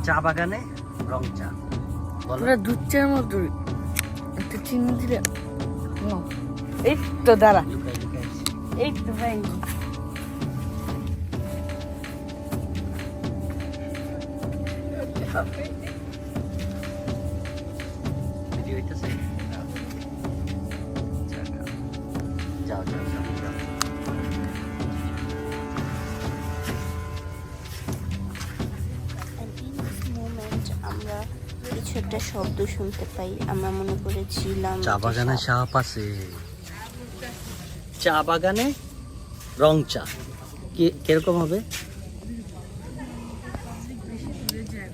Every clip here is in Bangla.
চা বাগানে রং চা পুরো দুধ চার মতো একটু চিনি দিলে এই তো দাঁড়া এই তো ভাই যাও যাও যাও যাও। আমরা কিছু একটা শব্দ শুনতে পাই, আমরা মনে করেছিলাম চা বাগানে সাপ আছে। চা বাগানে রং চা কিরকম হবে?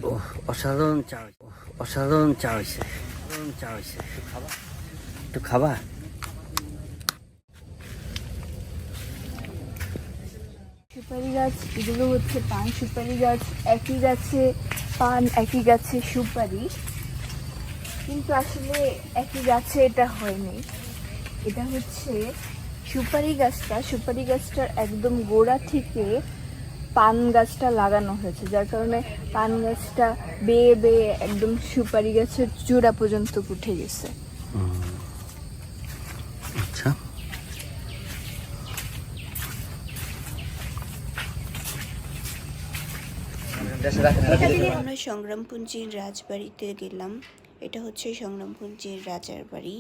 ওহ, অসাধারণ চা হয়েছে, অসাধারণ চা হয়েছে, অসাধারণ চা হয়েছে। একটু খাবা? সুপারি গাছ, এগুলো হচ্ছে পান সুপারি গাছ। একই গাছে পান, একই গাছে সুপারি, কিন্তু আসলে একই গাছে এটা হয়নি। এটা হচ্ছে সুপারি গাছটার একদম গোড়া থেকে পান গাছটা লাগানো হয়েছে, যার কারণে পান গাছটা বেয়ে বেয়ে একদম সুপারি গাছের চূড়া পর্যন্ত উঠে গেছে। আচ্ছা, আমরা সংগ্রামপুঞ্জির রাজবাড়িতে গেলাম। এটা হচ্ছে সংগ্রামপুঞ্জির রাজার বাড়ি।